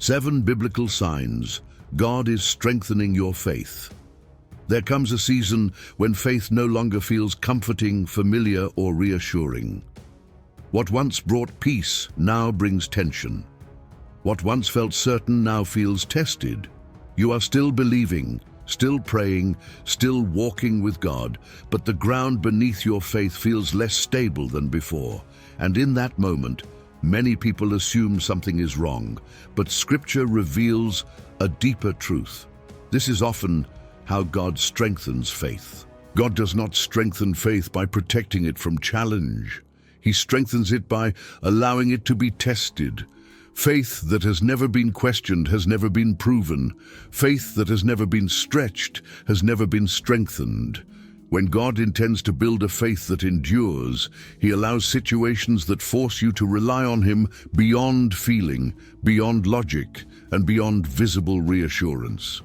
7 biblical signs God is strengthening your faith. There comes a season when faith no longer feels comforting, familiar, or reassuring. What once brought peace now brings tension. What once felt certain now feels tested. You are still believing, still praying, still walking with God, but the ground beneath your faith feels less stable than before. And in that moment, many people assume something is wrong, but Scripture reveals a deeper truth. This is often how God strengthens faith. God does not strengthen faith by protecting it from challenge. He strengthens it by allowing it to be tested. Faith that has never been questioned has never been proven. Faith that has never been stretched has never been strengthened. When God intends to build a faith that endures, He allows situations that force you to rely on Him beyond feeling, beyond logic, and beyond visible reassurance.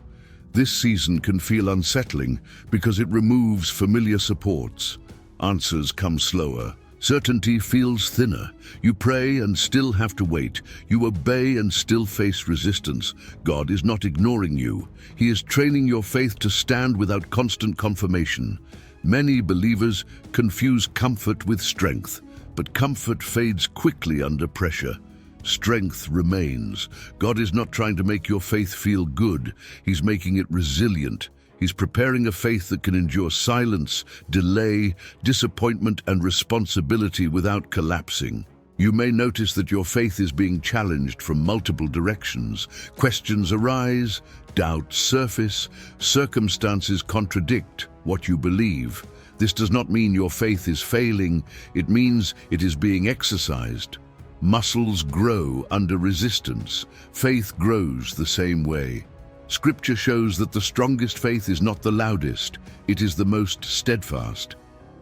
This season can feel unsettling because it removes familiar supports. Answers come slower. Certainty feels thinner. You pray and still have to wait. You obey and still face resistance. God is not ignoring you. He is training your faith to stand without constant confirmation. Many believers confuse comfort with strength, but comfort fades quickly under pressure. Strength remains. God is not trying to make your faith feel good. He's making it resilient. He's preparing a faith that can endure silence, delay, disappointment, and responsibility without collapsing. You may notice that your faith is being challenged from multiple directions. Questions arise, doubts surface, circumstances contradict what you believe. This does not mean your faith is failing. It means it is being exercised. Muscles grow under resistance. Faith grows the same way. Scripture shows that the strongest faith is not the loudest, it is the most steadfast.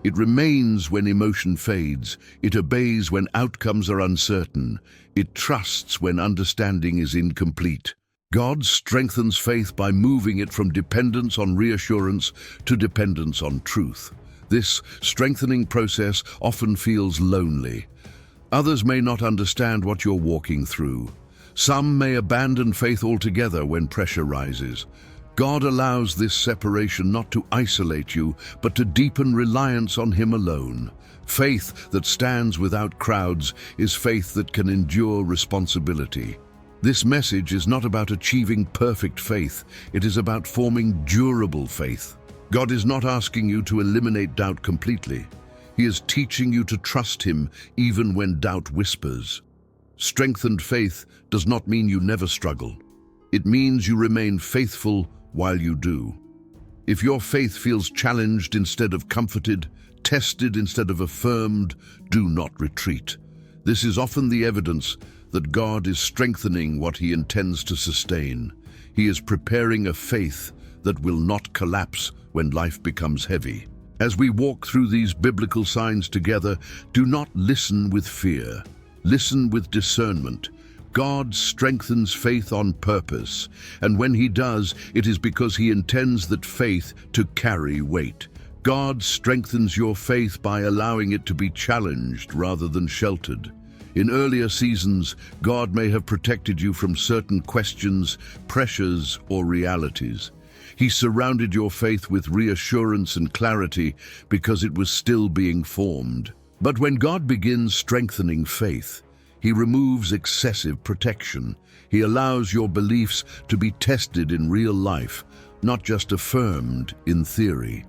It remains when emotion fades, it obeys when outcomes are uncertain, it trusts when understanding is incomplete. God strengthens faith by moving it from dependence on reassurance to dependence on truth. This strengthening process often feels lonely. Others may not understand what you're walking through. Some may abandon faith altogether when pressure rises. God allows this separation not to isolate you, but to deepen reliance on Him alone. Faith that stands without crowds is faith that can endure responsibility. This message is not about achieving perfect faith, it is about forming durable faith. God is not asking you to eliminate doubt completely. He is teaching you to trust Him even when doubt whispers. Strengthened faith does not mean you never struggle. It means you remain faithful while you do. If your faith feels challenged instead of comforted, tested instead of affirmed, do not retreat. This is often the evidence that God is strengthening what He intends to sustain. He is preparing a faith that will not collapse when life becomes heavy. As we walk through these biblical signs together, do not listen with fear. Listen with discernment. God strengthens faith on purpose, and when He does, it is because He intends that faith to carry weight. God strengthens your faith by allowing it to be challenged rather than sheltered. In earlier seasons, God may have protected you from certain questions, pressures, or realities. He surrounded your faith with reassurance and clarity because it was still being formed. But when God begins strengthening faith, He removes excessive protection. He allows your beliefs to be tested in real life, not just affirmed in theory.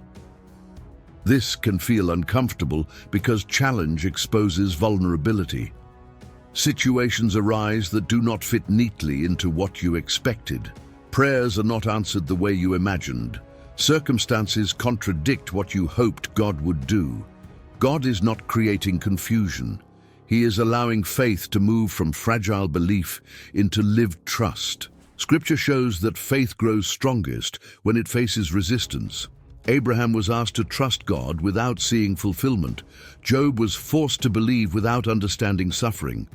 This can feel uncomfortable because challenge exposes vulnerability. Situations arise that do not fit neatly into what you expected. Prayers are not answered the way you imagined. Circumstances contradict what you hoped God would do. God is not creating confusion. He is allowing faith to move from fragile belief into lived trust. Scripture shows that faith grows strongest when it faces resistance. Abraham was asked to trust God without seeing fulfillment. Job was forced to believe without understanding suffering.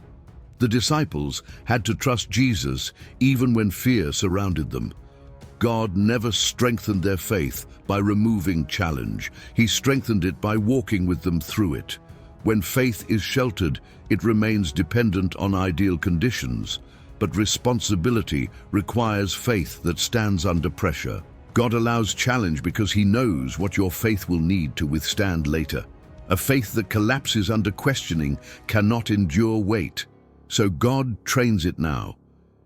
The disciples had to trust Jesus even when fear surrounded them. God never strengthened their faith by removing challenge. He strengthened it by walking with them through it. When faith is sheltered, it remains dependent on ideal conditions. but responsibility requires faith that stands under pressure. God allows challenge because He knows what your faith will need to withstand later. A faith that collapses under questioning cannot endure weight, so God trains it now.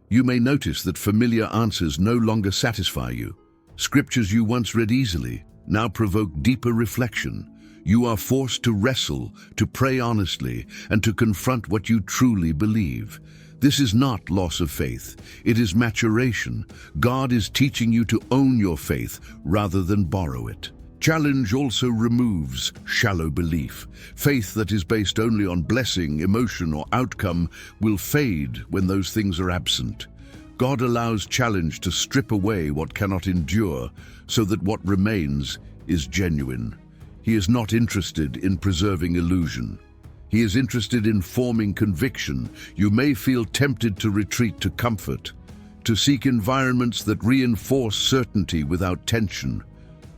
You may notice that familiar answers no longer satisfy you. Scriptures you once read easily now provoke deeper reflection. You are forced to wrestle, to pray honestly, and to confront what you truly believe. This is not loss of faith, it is maturation. God is teaching you to own your faith rather than borrow it. Challenge also removes shallow belief. Faith that is based only on blessing, emotion, or outcome will fade when those things are absent. God allows challenge to strip away what cannot endure so that what remains is genuine. He is not interested in preserving illusion. He is interested in forming conviction. You may feel tempted to retreat to comfort, to seek environments that reinforce certainty without tension.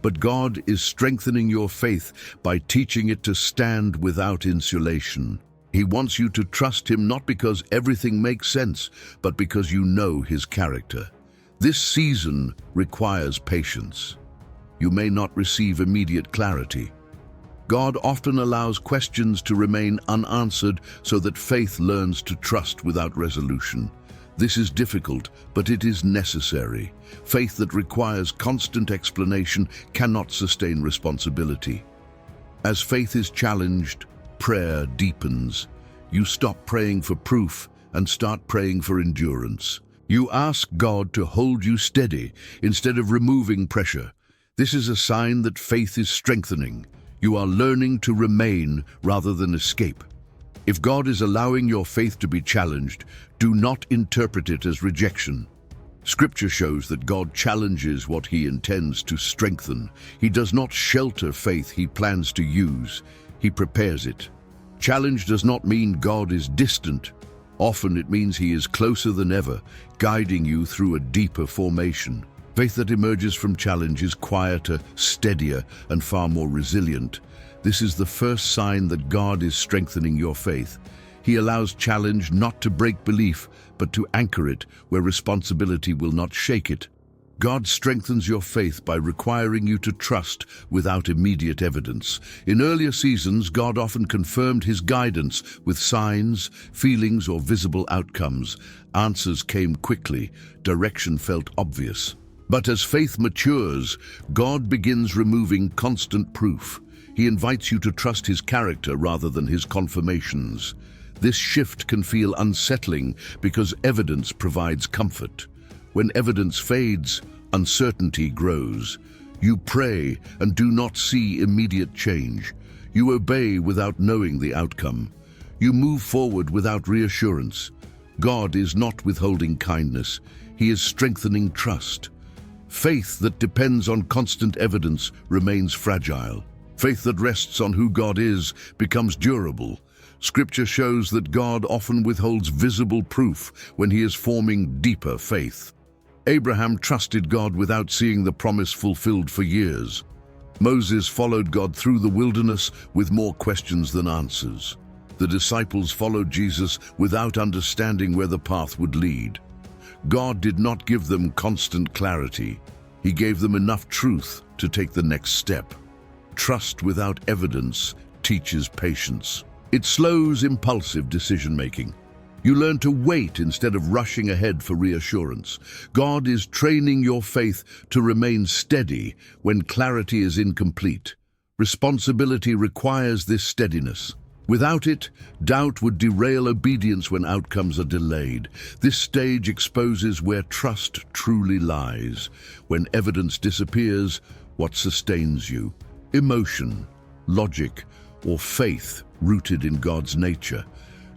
But God is strengthening your faith by teaching it to stand without insulation. He wants you to trust Him not because everything makes sense, but because you know His character. This season requires patience. You may not receive immediate clarity. God often allows questions to remain unanswered so that faith learns to trust without resolution. This is difficult, but it is necessary. Faith that requires constant explanation cannot sustain responsibility. As faith is challenged, prayer deepens. You stop praying for proof and start praying for endurance. You ask God to hold you steady instead of removing pressure. This is a sign that faith is strengthening. You are learning to remain rather than escape. If God is allowing your faith to be challenged, do not interpret it as rejection. Scripture shows that God challenges what He intends to strengthen. He does not shelter faith He plans to use. He prepares it. Challenge does not mean God is distant. Often it means He is closer than ever, guiding you through a deeper formation. Faith that emerges from challenge is quieter, steadier, and far more resilient. This is the first sign that God is strengthening your faith. He allows challenge not to break belief, but to anchor it where responsibility will not shake it. God strengthens your faith by requiring you to trust without immediate evidence. In earlier seasons, God often confirmed His guidance with signs, feelings, or visible outcomes. Answers came quickly, direction felt obvious. But as faith matures, God begins removing constant proof. He invites you to trust His character rather than His confirmations. This shift can feel unsettling because evidence provides comfort. When evidence fades, uncertainty grows. You pray and do not see immediate change. You obey without knowing the outcome. You move forward without reassurance. God is not withholding kindness. He is strengthening trust. Faith that depends on constant evidence remains fragile. Faith that rests on who God is becomes durable. Scripture shows that God often withholds visible proof when He is forming deeper faith. Abraham trusted God without seeing the promise fulfilled for years. Moses followed God through the wilderness with more questions than answers. The disciples followed Jesus without understanding where the path would lead. God did not give them constant clarity. He gave them enough truth to take the next step. Trust without evidence teaches patience. It slows impulsive decision-making. You learn to wait instead of rushing ahead for reassurance. God is training your faith to remain steady when clarity is incomplete. Responsibility requires this steadiness. Without it, doubt would derail obedience when outcomes are delayed. This stage exposes where trust truly lies. When evidence disappears, what sustains you? Emotion, logic, or faith rooted in God's nature.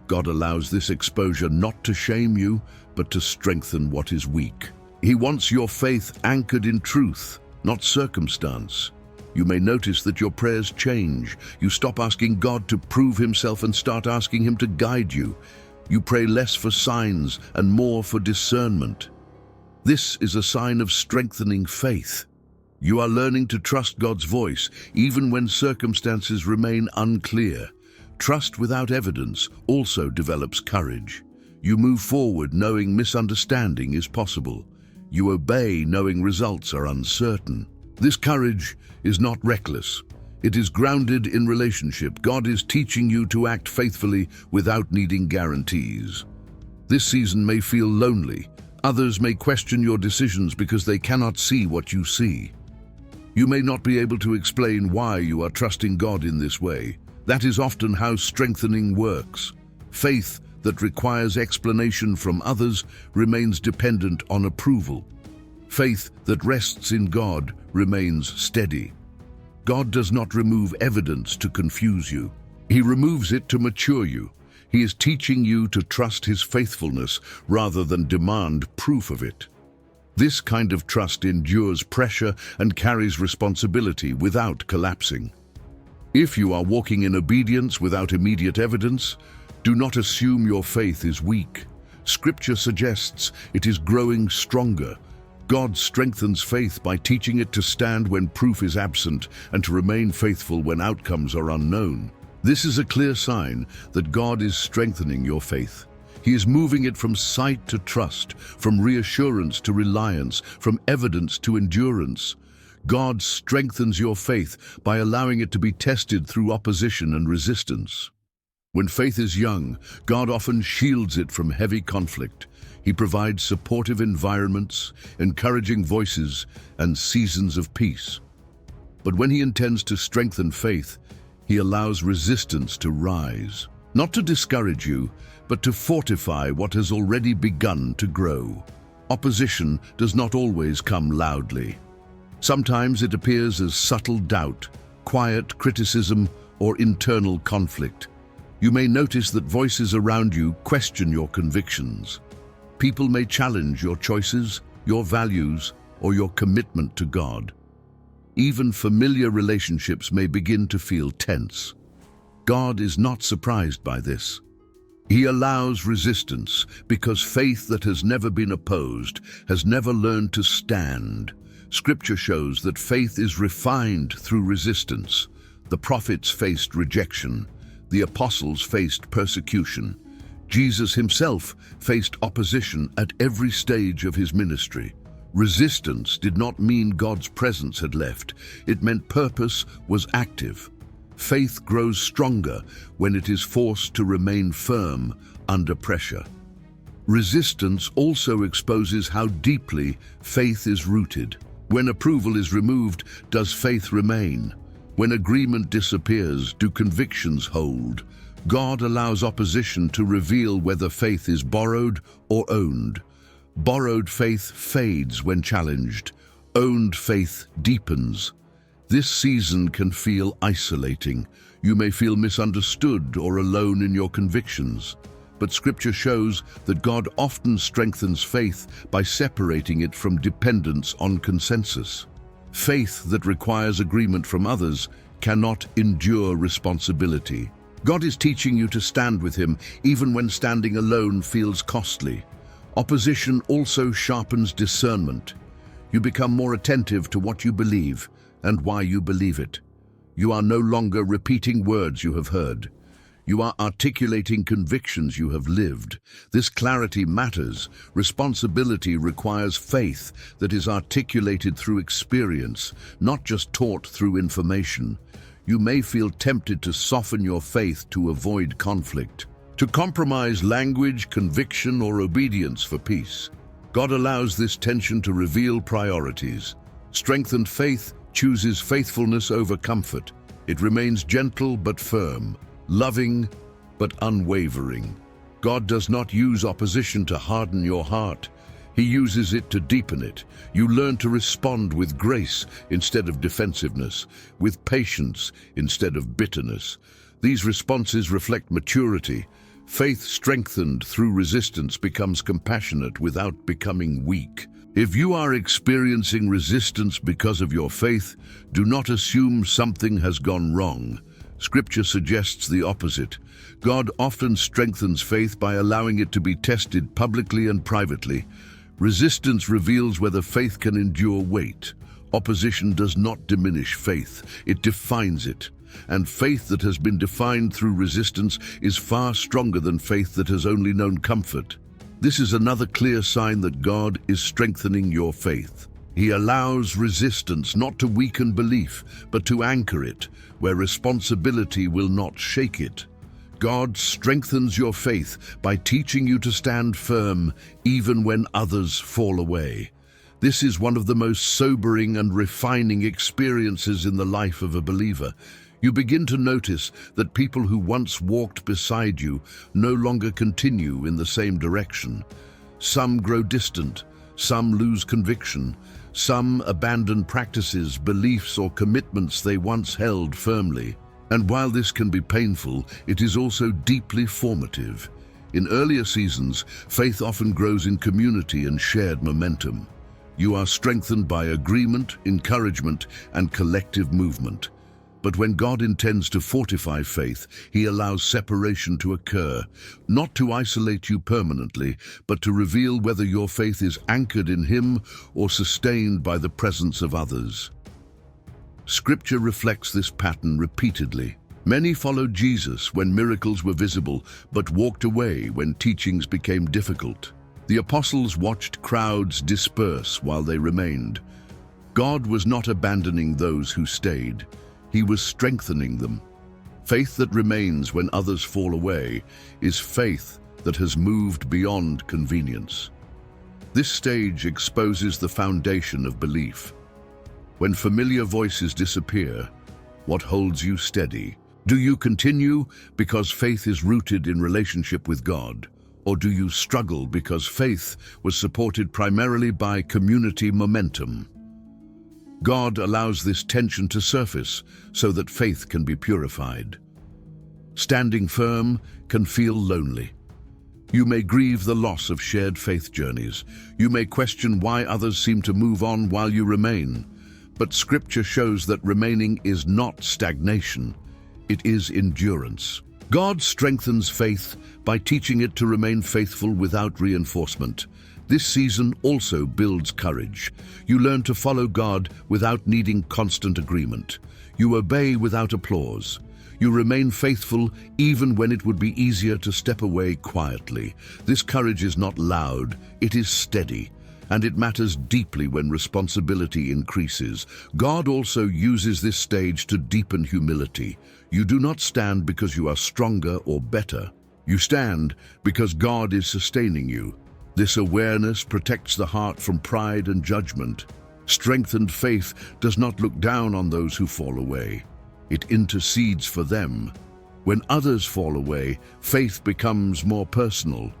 God allows this exposure not to shame you, but to strengthen what is weak. He wants your faith anchored in truth, not circumstance. You may notice that your prayers change. You stop asking God to prove Himself and start asking Him to guide you. You pray less for signs and more for discernment. This is a sign of strengthening faith. You are learning to trust God's voice, even when circumstances remain unclear. Trust without evidence also develops courage. You move forward knowing misunderstanding is possible. You obey knowing results are uncertain. This courage is not reckless. It is grounded in relationship. God is teaching you to act faithfully without needing guarantees. This season may feel lonely. Others may question your decisions because they cannot see what you see. You may not be able to explain why you are trusting God in this way. That is often how strengthening works. Faith that requires explanation from others remains dependent on approval. Faith that rests in God remains steady. God does not remove evidence to confuse you. He removes it to mature you. He is teaching you to trust His faithfulness rather than demand proof of it. This kind of trust endures pressure and carries responsibility without collapsing. If you are walking in obedience without immediate evidence, do not assume your faith is weak. Scripture suggests it is growing stronger. God strengthens faith by teaching it to stand when proof is absent and to remain faithful when outcomes are unknown. This is a clear sign that God is strengthening your faith. He is moving it from sight to trust, from reassurance to reliance, from evidence to endurance. God strengthens your faith by allowing it to be tested through opposition and resistance. When faith is young, God often shields it from heavy conflict. He provides supportive environments, encouraging voices, and seasons of peace. But when He intends to strengthen faith, He allows resistance to rise, not to discourage you, but to fortify what has already begun to grow. Opposition does not always come loudly. Sometimes it appears as subtle doubt, quiet criticism, or internal conflict. You may notice that voices around you question your convictions. People may challenge your choices, your values, or your commitment to God. Even familiar relationships may begin to feel tense. God is not surprised by this. He allows resistance because faith that has never been opposed has never learned to stand. Scripture shows that faith is refined through resistance. The prophets faced rejection. The apostles faced persecution. Jesus Himself faced opposition at every stage of His ministry. Resistance did not mean God's presence had left. It meant purpose was active. Faith grows stronger when it is forced to remain firm under pressure. Resistance also exposes how deeply faith is rooted. When approval is removed, does faith remain? When agreement disappears, do convictions hold? God allows opposition to reveal whether faith is borrowed or owned. Borrowed faith fades when challenged. Owned faith deepens. This season can feel isolating. You may feel misunderstood or alone in your convictions. But Scripture shows that God often strengthens faith by separating it from dependence on consensus. Faith that requires agreement from others cannot endure responsibility. God is teaching you to stand with Him even when standing alone feels costly. Opposition also sharpens discernment. You become more attentive to what you believe and why you believe it. You are no longer repeating words you have heard. You are articulating convictions you have lived. This clarity matters. Responsibility requires faith that is articulated through experience, not just taught through information. You may feel tempted to soften your faith to avoid conflict, to compromise language, conviction, or obedience for peace. God allows this tension to reveal priorities. Strengthened faith chooses faithfulness over comfort. It remains gentle but firm, loving but unwavering. God does not use opposition to harden your heart. He uses it to deepen it. You learn to respond with grace instead of defensiveness, with patience instead of bitterness. These responses reflect maturity. Faith strengthened through resistance becomes compassionate without becoming weak. If you are experiencing resistance because of your faith, do not assume something has gone wrong. Scripture suggests the opposite. God often strengthens faith by allowing it to be tested publicly and privately. Resistance reveals whether faith can endure weight. Opposition does not diminish faith, it defines it. and faith that has been defined through resistance is far stronger than faith that has only known comfort. This is another clear sign that God is strengthening your faith. He allows resistance not to weaken belief, but to anchor it, where responsibility will not shake it. God strengthens your faith by teaching you to stand firm even when others fall away. This is one of the most sobering and refining experiences in the life of a believer. You begin to notice that people who once walked beside you no longer continue in the same direction. Some grow distant, some lose conviction, some abandon practices, beliefs, or commitments they once held firmly. And while this can be painful, it is also deeply formative. In earlier seasons, faith often grows in community and shared momentum. You are strengthened by agreement, encouragement, and collective movement. But when God intends to fortify faith, He allows separation to occur, not to isolate you permanently, but to reveal whether your faith is anchored in Him or sustained by the presence of others. Scripture reflects this pattern repeatedly. Many followed Jesus when miracles were visible, but walked away when teachings became difficult. The apostles watched crowds disperse while they remained. God was not abandoning those who stayed. He was strengthening them. Faith that remains when others fall away is faith that has moved beyond convenience. This stage exposes the foundation of belief. When familiar voices disappear, what holds you steady? Do you continue because faith is rooted in relationship with God? Or do you struggle because faith was supported primarily by community momentum? God allows this tension to surface so that faith can be purified. Standing firm can feel lonely. You may grieve the loss of shared faith journeys. You may question why others seem to move on while you remain. But Scripture shows that remaining is not stagnation, it is endurance. God strengthens faith by teaching it to remain faithful without reinforcement. This season also builds courage. You learn to follow God without needing constant agreement. You obey without applause. You remain faithful even when it would be easier to step away quietly. This courage is not loud, it is steady. And it matters deeply when responsibility increases. God also uses this stage to deepen humility. You do not stand because you are stronger or better. You stand because God is sustaining you. This awareness protects the heart from pride and judgment. Strengthened faith does not look down on those who fall away. It intercedes for them. When others fall away, faith becomes more personal.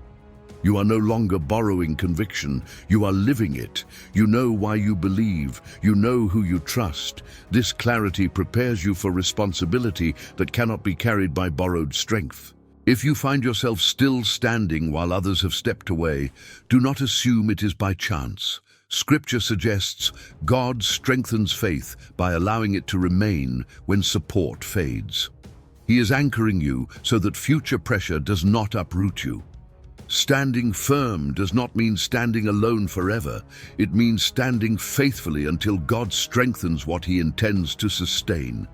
You are no longer borrowing conviction, you are living it. You know why you believe, you know who you trust. This clarity prepares you for responsibility that cannot be carried by borrowed strength. If you find yourself still standing while others have stepped away, do not assume it is by chance. Scripture suggests God strengthens faith by allowing it to remain when support fades. He is anchoring you so that future pressure does not uproot you. Standing firm does not mean standing alone forever. It means standing faithfully until God strengthens what He intends to sustain.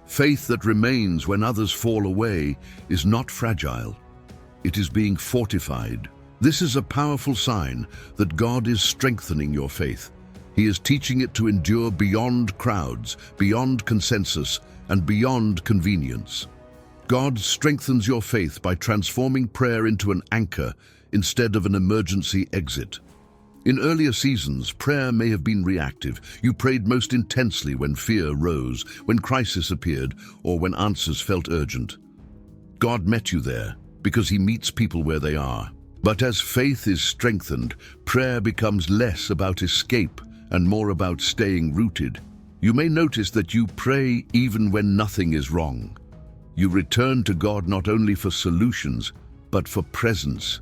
Faith that remains when others fall away is not fragile. It is being fortified. This is a powerful sign that God is strengthening your faith. He is teaching it to endure beyond crowds, beyond consensus, and beyond convenience. God strengthens your faith by transforming prayer into an anchor instead of an emergency exit. In earlier seasons, prayer may have been reactive. You prayed most intensely when fear rose, when crisis appeared, or when answers felt urgent. God met you there because He meets people where they are. But as faith is strengthened, prayer becomes less about escape and more about staying rooted. You may notice that you pray even when nothing is wrong. You return to God not only for solutions, but for presence.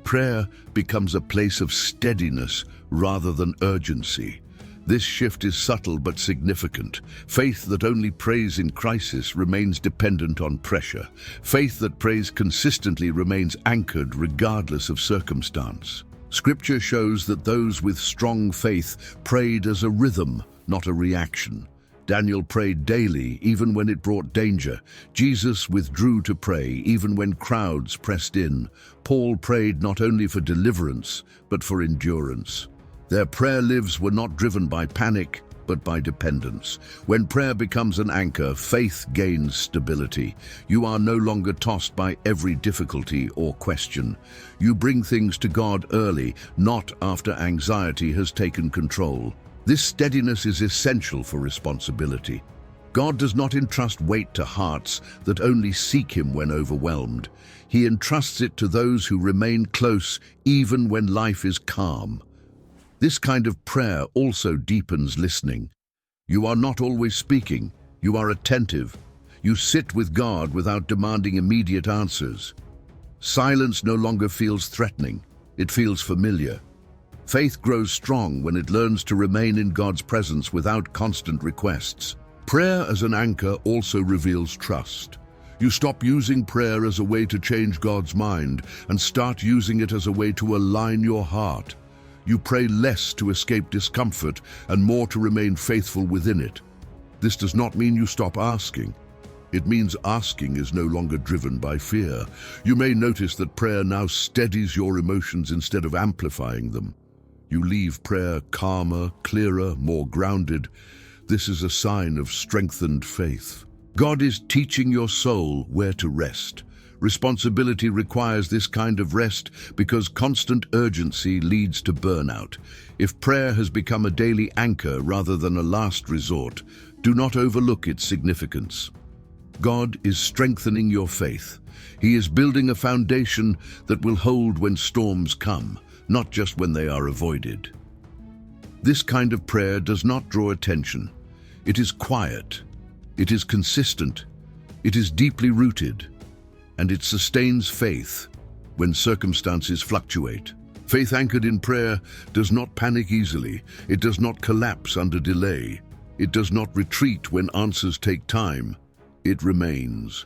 Prayer becomes a place of steadiness rather than urgency. This shift is subtle but significant. Faith that only prays in crisis remains dependent on pressure. Faith that prays consistently remains anchored regardless of circumstance. Scripture shows that those with strong faith prayed as a rhythm, not a reaction. Daniel prayed daily, even when it brought danger. Jesus withdrew to pray, even when crowds pressed in. Paul prayed not only for deliverance, but for endurance. Their prayer lives were not driven by panic, but by dependence. When prayer becomes an anchor, faith gains stability. You are no longer tossed by every difficulty or question. You bring things to God early, not after anxiety has taken control. This steadiness is essential for responsibility. God does not entrust weight to hearts that only seek Him when overwhelmed. He entrusts it to those who remain close even when life is calm. This kind of prayer also deepens listening. You are not always speaking, you are attentive. You sit with God without demanding immediate answers. Silence no longer feels threatening, it feels familiar. Faith grows strong when it learns to remain in God's presence without constant requests. Prayer as an anchor also reveals trust. You stop using prayer as a way to change God's mind and start using it as a way to align your heart. You pray less to escape discomfort and more to remain faithful within it. This does not mean you stop asking. It means asking is no longer driven by fear. You may notice that prayer now steadies your emotions instead of amplifying them. You leave prayer calmer, clearer, more grounded. This is a sign of strengthened faith. God is teaching your soul where to rest. Responsibility requires this kind of rest because constant urgency leads to burnout. If prayer has become a daily anchor rather than a last resort, do not overlook its significance. God is strengthening your faith. He is building a foundation that will hold when storms come, not just when they are avoided. This kind of prayer does not draw attention. It is quiet, it is consistent, it is deeply rooted, and it sustains faith when circumstances fluctuate. Faith anchored in prayer does not panic easily. It does not collapse under delay. It does not retreat when answers take time. It remains.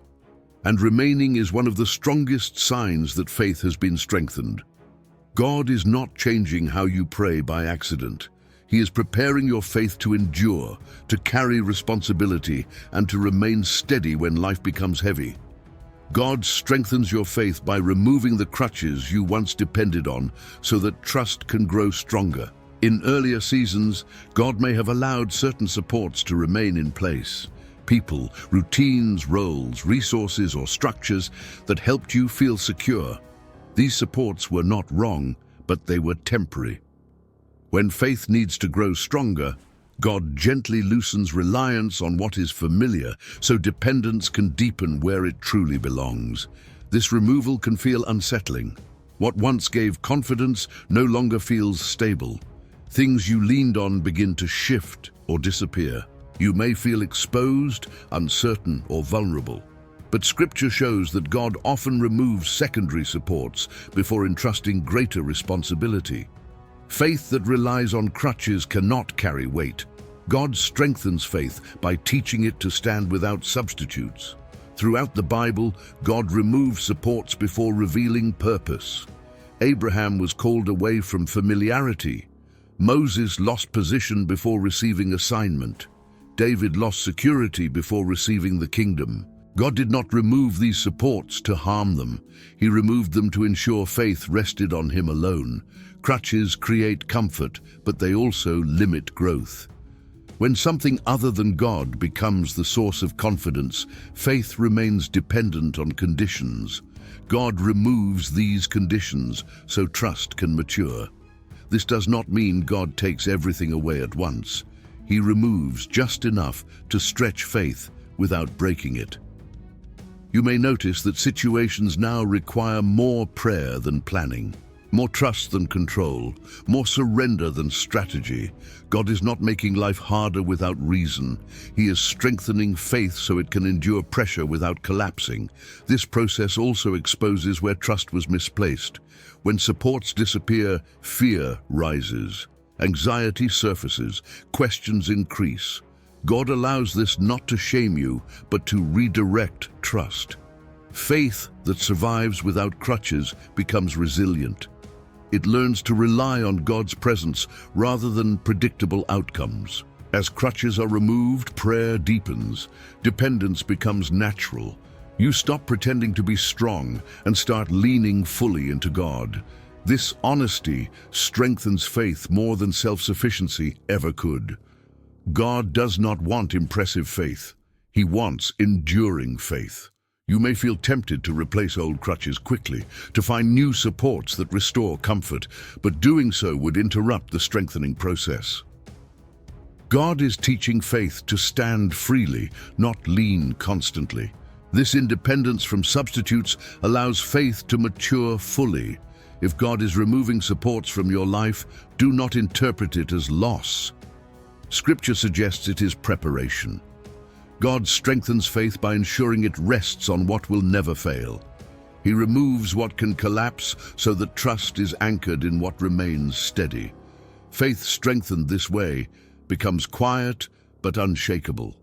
And remaining is one of the strongest signs that faith has been strengthened. God is not changing how you pray by accident. He is preparing your faith to endure, to carry responsibility, and to remain steady when life becomes heavy. God strengthens your faith by removing the crutches you once depended on so that trust can grow stronger. In earlier seasons, God may have allowed certain supports to remain in place. People, routines, roles, resources, or structures that helped you feel secure. These supports were not wrong, but they were temporary. When faith needs to grow stronger, God gently loosens reliance on what is familiar so dependence can deepen where it truly belongs. This removal can feel unsettling. What once gave confidence no longer feels stable. Things you leaned on begin to shift or disappear. You may feel exposed, uncertain, or vulnerable. But Scripture shows that God often removes secondary supports before entrusting greater responsibility. Faith that relies on crutches cannot carry weight. God strengthens faith by teaching it to stand without substitutes. Throughout the Bible, God removes supports before revealing purpose. Abraham was called away from familiarity. Moses lost position before receiving assignment. David lost security before receiving the kingdom. God did not remove these supports to harm them. He removed them to ensure faith rested on Him alone. Crutches create comfort, but they also limit growth. When something other than God becomes the source of confidence, faith remains dependent on conditions. God removes these conditions so trust can mature. This does not mean God takes everything away at once. He removes just enough to stretch faith without breaking it. You may notice that situations now require more prayer than planning, more trust than control, more surrender than strategy. God is not making life harder without reason. He is strengthening faith so it can endure pressure without collapsing. This process also exposes where trust was misplaced. When supports disappear, fear rises. Anxiety surfaces, questions increase. God allows this not to shame you, but to redirect trust. Faith that survives without crutches becomes resilient. It learns to rely on God's presence rather than predictable outcomes. As crutches are removed, prayer deepens. Dependence becomes natural. You stop pretending to be strong and start leaning fully into God. This honesty strengthens faith more than self-sufficiency ever could. God does not want impressive faith. He wants enduring faith. You may feel tempted to replace old crutches quickly, to find new supports that restore comfort, but doing so would interrupt the strengthening process. God is teaching faith to stand freely, not lean constantly. This independence from substitutes allows faith to mature fully. If God is removing supports from your life, do not interpret it as loss. Scripture suggests it is preparation. God strengthens faith by ensuring it rests on what will never fail. He removes what can collapse so that trust is anchored in what remains steady. Faith strengthened this way becomes quiet but unshakable.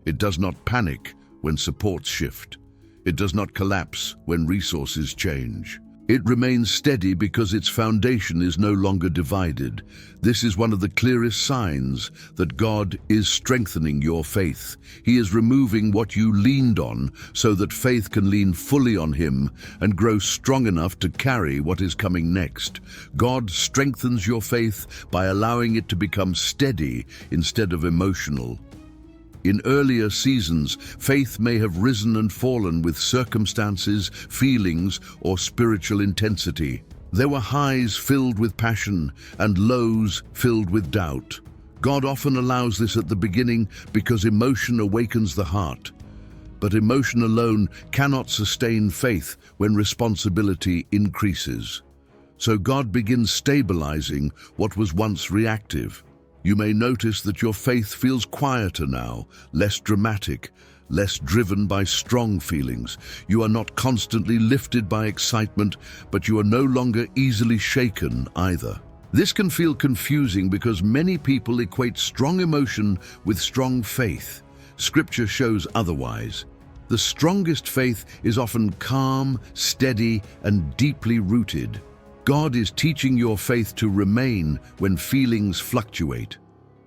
It does not panic when supports shift. It does not collapse when resources change. It remains steady because its foundation is no longer divided. This is one of the clearest signs that God is strengthening your faith. He is removing what you leaned on so that faith can lean fully on Him and grow strong enough to carry what is coming next. God strengthens your faith by allowing it to become steady instead of emotional. In earlier seasons, faith may have risen and fallen with circumstances, feelings, or spiritual intensity. There were highs filled with passion and lows filled with doubt. God often allows this at the beginning because emotion awakens the heart. But emotion alone cannot sustain faith when responsibility increases. So God begins stabilizing what was once reactive. You may notice that your faith feels quieter now, less dramatic, less driven by strong feelings. You are not constantly lifted by excitement, but you are no longer easily shaken either. This can feel confusing because many people equate strong emotion with strong faith. Scripture shows otherwise. The strongest faith is often calm, steady, and deeply rooted. God is teaching your faith to remain when feelings fluctuate,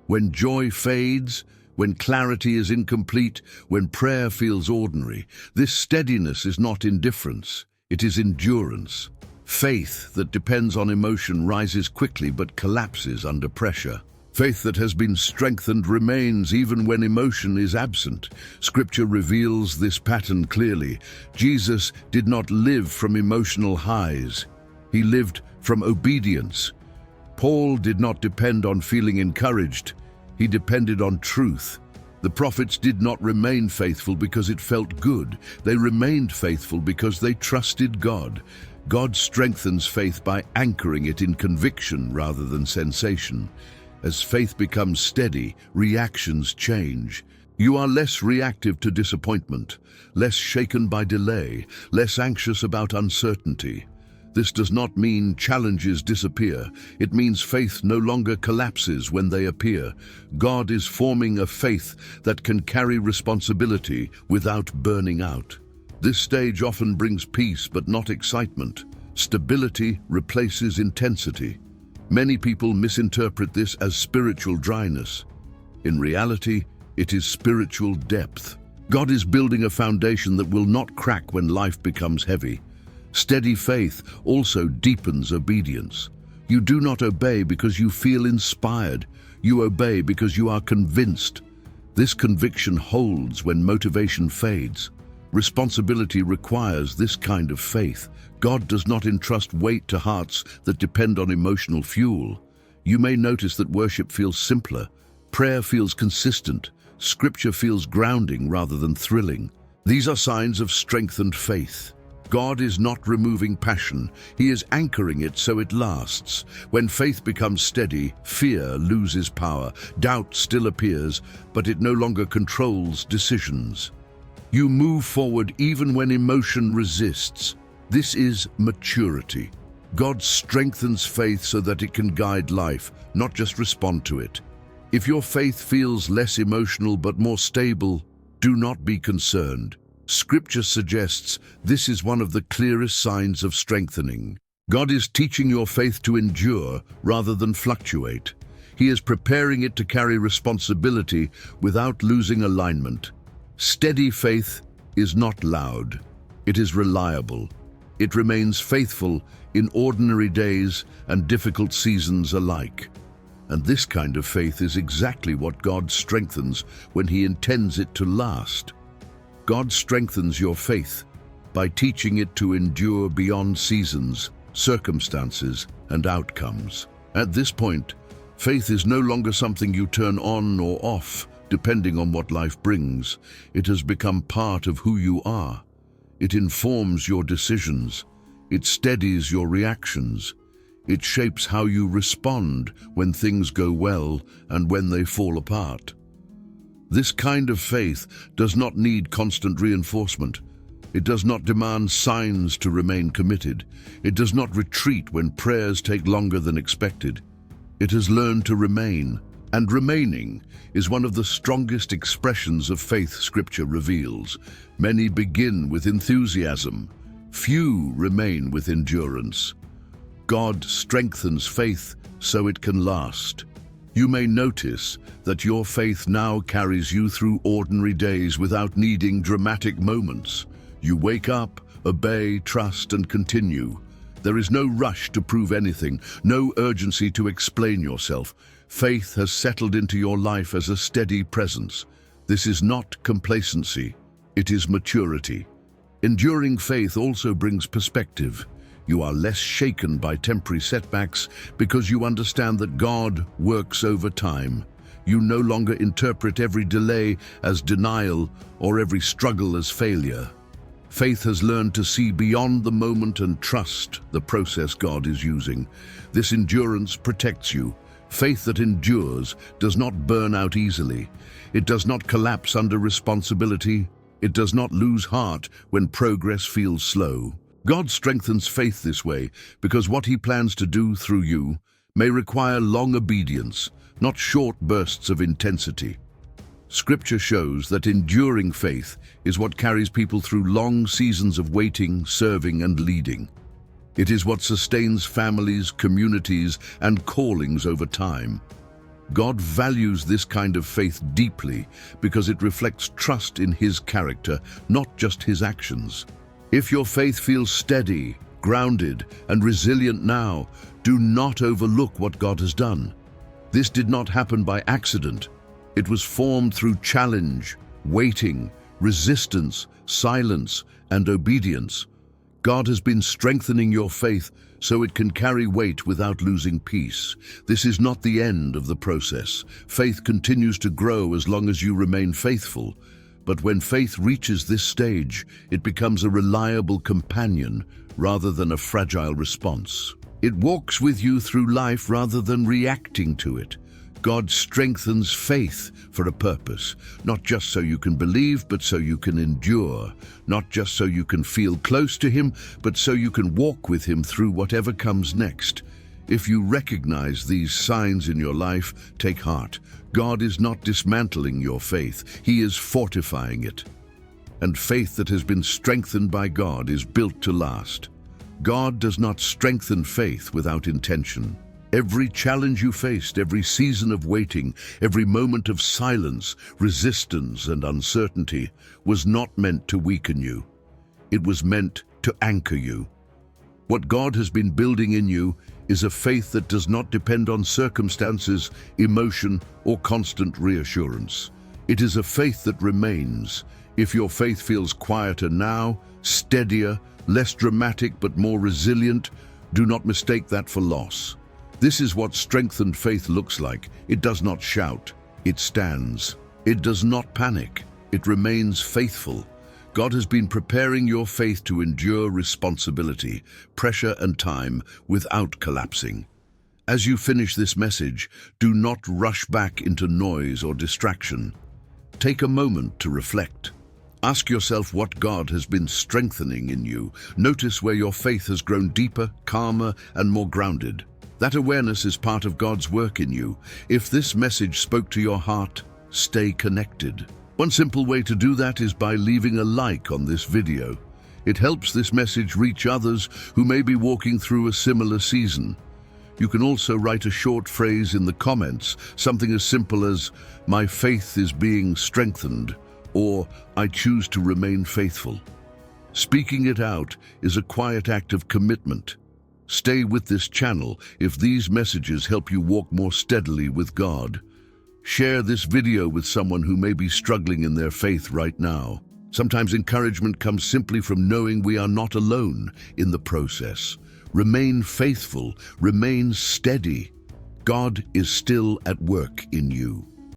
when joy fades, when clarity is incomplete, when prayer feels ordinary. This steadiness is not indifference, it is endurance. Faith that depends on emotion rises quickly but collapses under pressure. Faith that has been strengthened remains even when emotion is absent. Scripture reveals this pattern clearly. Jesus did not live from emotional highs. He lived from obedience. Paul did not depend on feeling encouraged. He depended on truth. The prophets did not remain faithful because it felt good. They remained faithful because they trusted God. God strengthens faith by anchoring it in conviction rather than sensation. As faith becomes steady, reactions change. You are less reactive to disappointment, less shaken by delay, less anxious about uncertainty. This does not mean challenges disappear. It means faith no longer collapses when they appear. God is forming a faith that can carry responsibility without burning out. This stage often brings peace but not excitement. Stability replaces intensity. Many people misinterpret this as spiritual dryness. In reality, it is spiritual depth. God is building a foundation that will not crack when life becomes heavy. Steady faith also deepens obedience. You do not obey because you feel inspired. You obey because you are convinced. This conviction holds when motivation fades. Responsibility requires this kind of faith. God does not entrust weight to hearts that depend on emotional fuel. You may notice that worship feels simpler. Prayer feels consistent. Scripture feels grounding rather than thrilling. These are signs of strengthened faith. God is not removing passion. He is anchoring it so it lasts. When faith becomes steady, fear loses power. Doubt still appears, but it no longer controls decisions. You move forward even when emotion resists. This is maturity. God strengthens faith so that it can guide life, not just respond to it. If your faith feels less emotional but more stable, do not be concerned. Scripture suggests this is one of the clearest signs of strengthening. God is teaching your faith to endure rather than fluctuate. He is preparing it to carry responsibility without losing alignment. Steady faith is not loud. It is reliable. It remains faithful in ordinary days and difficult seasons alike. And this kind of faith is exactly what God strengthens when He intends it to last. God strengthens your faith by teaching it to endure beyond seasons, circumstances, and outcomes. At this point, faith is no longer something you turn on or off, depending on what life brings. It has become part of who you are. It informs your decisions. It steadies your reactions. It shapes how you respond when things go well and when they fall apart. This kind of faith does not need constant reinforcement. It does not demand signs to remain committed. It does not retreat when prayers take longer than expected. It has learned to remain, and remaining is one of the strongest expressions of faith Scripture reveals. Many begin with enthusiasm. Few remain with endurance. God strengthens faith so it can last. You may notice that your faith now carries you through ordinary days without needing dramatic moments. You wake up, obey, trust, and continue. There is no rush to prove anything, no urgency to explain yourself. Faith has settled into your life as a steady presence. This is not complacency, it is maturity. Enduring faith also brings perspective. You are less shaken by temporary setbacks because you understand that God works over time. You no longer interpret every delay as denial or every struggle as failure. Faith has learned to see beyond the moment and trust the process God is using. This endurance protects you. Faith that endures does not burn out easily. It does not collapse under responsibility. It does not lose heart when progress feels slow. God strengthens faith this way because what He plans to do through you may require long obedience, not short bursts of intensity. Scripture shows that enduring faith is what carries people through long seasons of waiting, serving, and leading. It is what sustains families, communities, and callings over time. God values this kind of faith deeply because it reflects trust in His character, not just His actions. If your faith feels steady, grounded, and resilient now, do not overlook what God has done. This did not happen by accident. It was formed through challenge, waiting, resistance, silence, and obedience. God has been strengthening your faith so it can carry weight without losing peace. This is not the end of the process. Faith continues to grow as long as you remain faithful. But when faith reaches this stage, it becomes a reliable companion rather than a fragile response. It walks with you through life rather than reacting to it. God strengthens faith for a purpose, not just so you can believe, but so you can endure, not just so you can feel close to Him, but so you can walk with Him through whatever comes next. If you recognize these signs in your life, take heart. God is not dismantling your faith, He is fortifying it. And faith that has been strengthened by God is built to last. God does not strengthen faith without intention. Every challenge you faced, every season of waiting, every moment of silence, resistance, and uncertainty was not meant to weaken you. It was meant to anchor you. What God has been building in you is a faith that does not depend on circumstances, emotion, or constant reassurance. It is a faith that remains. If your faith feels quieter now, steadier, less dramatic but more resilient, do not mistake that for loss. This is what strengthened faith looks like. It does not shout, it stands. It does not panic, it remains faithful. God has been preparing your faith to endure responsibility, pressure, and time without collapsing. As you finish this message, do not rush back into noise or distraction. Take a moment to reflect. Ask yourself what God has been strengthening in you. Notice where your faith has grown deeper, calmer, and more grounded. That awareness is part of God's work in you. If this message spoke to your heart, stay connected. One simple way to do that is by leaving a like on this video. It helps this message reach others who may be walking through a similar season. You can also write a short phrase in the comments, something as simple as, "My faith is being strengthened," or "I choose to remain faithful." Speaking it out is a quiet act of commitment. Stay with this channel if these messages help you walk more steadily with God. Share this video with someone who may be struggling in their faith right now. Sometimes encouragement comes simply from knowing we are not alone in the process. Remain faithful, remain steady. God is still at work in you.